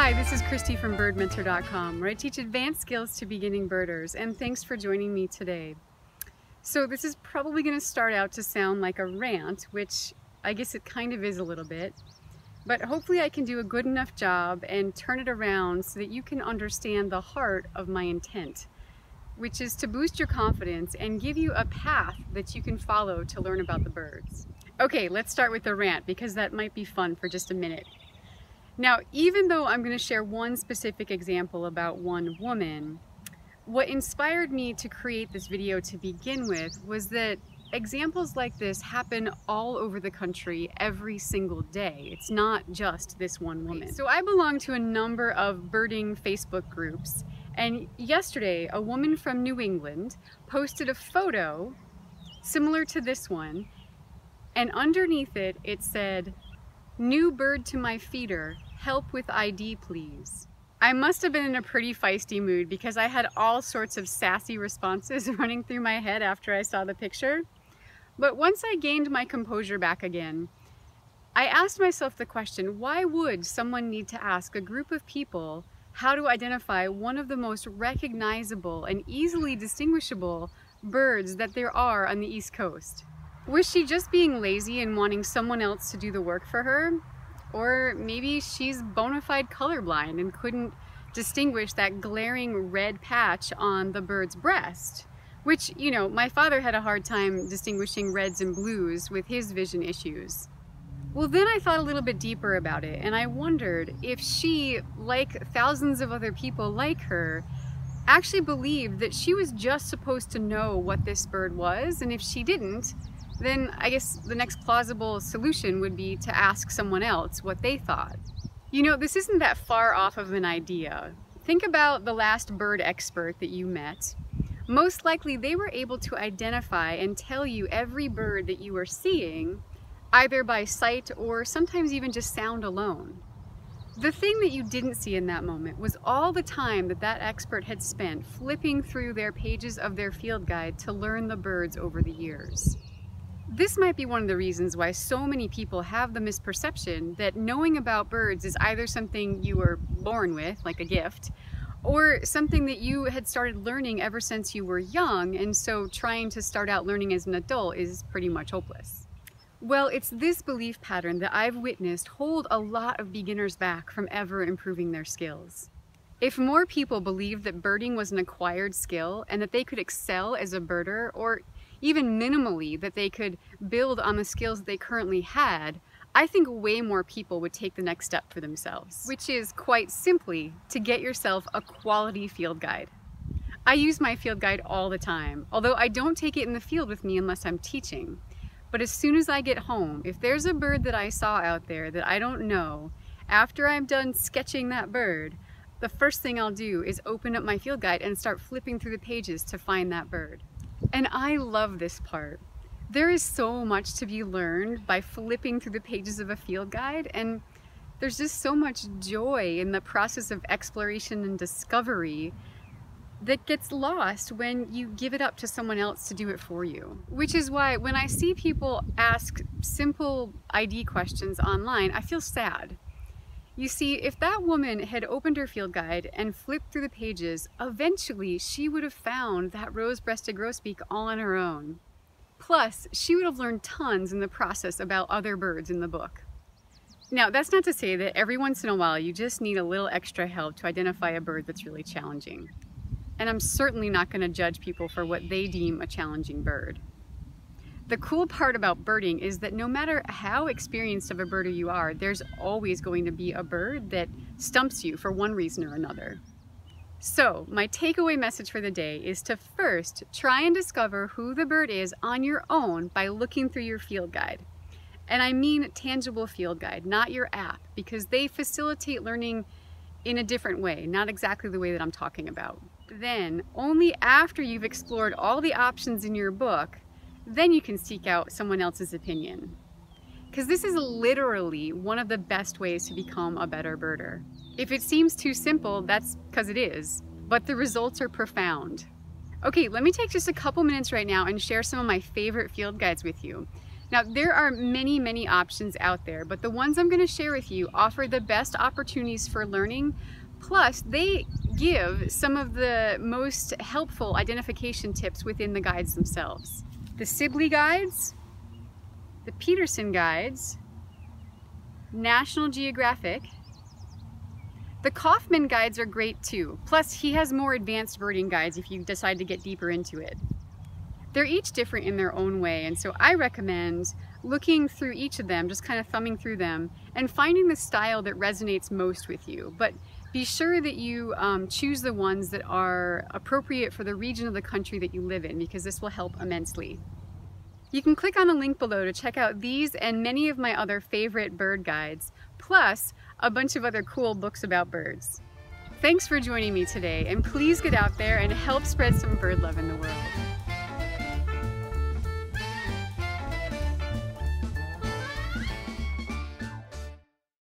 Hi, this is Kristi from birdmentor.com, where I teach advanced skills to beginning birders, and thanks for joining me today. So this is probably going to start out to sound like a rant, which I guess it kind of is a little bit, but hopefully I can do a good enough job and turn it around so that you can understand the heart of my intent, which is to boost your confidence and give you a path that you can follow to learn about the birds. Okay, let's start with the rant because that might be fun for just a minute. Now, even though I'm going to share one specific example about one woman, what inspired me to create this video to begin with was that examples like this happen all over the country every single day. It's not just this one woman. So I belong to a number of birding Facebook groups, and yesterday a woman from New England posted a photo similar to this one, and underneath it, it said, "New bird to my feeder, help with ID please." I must have been in a pretty feisty mood because I had all sorts of sassy responses running through my head after I saw the picture. But once I gained my composure back again, I asked myself the question, why would someone need to ask a group of people how to identify one of the most recognizable and easily distinguishable birds that there are on the East Coast? Was she just being lazy and wanting someone else to do the work for her? Or maybe she's bona fide colorblind and couldn't distinguish that glaring red patch on the bird's breast, which, you know, my father had a hard time distinguishing reds and blues with his vision issues. Well, then I thought a little bit deeper about it, and I wondered if she, like thousands of other people like her, actually believed that she was just supposed to know what this bird was, and if she didn't, then I guess the next plausible solution would be to ask someone else what they thought. You know, this isn't that far off of an idea. Think about the last bird expert that you met. Most likely they were able to identify and tell you every bird that you were seeing, either by sight or sometimes even just sound alone. The thing that you didn't see in that moment was all the time that that expert had spent flipping through their pages of their field guide to learn the birds over the years. This might be one of the reasons why so many people have the misperception that knowing about birds is either something you were born with, like a gift, or something that you had started learning ever since you were young, and so trying to start out learning as an adult is pretty much hopeless. Well, it's this belief pattern that I've witnessed hold a lot of beginners back from ever improving their skills. If more people believed that birding was an acquired skill and that they could excel as a birder, or even minimally that they could build on the skills that they currently had, I think way more people would take the next step for themselves, which is quite simply to get yourself a quality field guide. I use my field guide all the time, although I don't take it in the field with me unless I'm teaching. But as soon as I get home, if there's a bird that I saw out there that I don't know, after I'm done sketching that bird, the first thing I'll do is open up my field guide and start flipping through the pages to find that bird. And I love this part. There is so much to be learned by flipping through the pages of a field guide, and there's just so much joy in the process of exploration and discovery that gets lost when you give it up to someone else to do it for you. Which is why when I see people ask simple ID questions online, I feel sad. You see, if that woman had opened her field guide and flipped through the pages, eventually she would have found that rose-breasted grosbeak all on her own. Plus, she would have learned tons in the process about other birds in the book. Now, that's not to say that every once in a while you just need a little extra help to identify a bird that's really challenging. And I'm certainly not going to judge people for what they deem a challenging bird. The cool part about birding is that no matter how experienced of a birder you are, there's always going to be a bird that stumps you for one reason or another. So, my takeaway message for the day is to first try and discover who the bird is on your own by looking through your field guide. And I mean tangible field guide, not your app, because they facilitate learning in a different way, not exactly the way that I'm talking about. Then, only after you've explored all the options in your book, then you can seek out someone else's opinion. Because this is literally one of the best ways to become a better birder. If it seems too simple, that's because it is, but the results are profound. Okay, let me take just a couple minutes right now and share some of my favorite field guides with you. Now, there are many, many options out there, but the ones I'm going to share with you offer the best opportunities for learning. Plus, they give some of the most helpful identification tips within the guides themselves. The Sibley guides, the Peterson guides, National Geographic. The Kaufman guides are great too. Plus, he has more advanced birding guides if you decide to get deeper into it. They're each different in their own way, and so I recommend looking through each of them, just kind of thumbing through them, and finding the style that resonates most with you. But be sure that you choose the ones that are appropriate for the region of the country that you live in, because this will help immensely. You can click on the link below to check out these and many of my other favorite bird guides, plus a bunch of other cool books about birds. Thanks for joining me today, and please get out there and help spread some bird love in the world.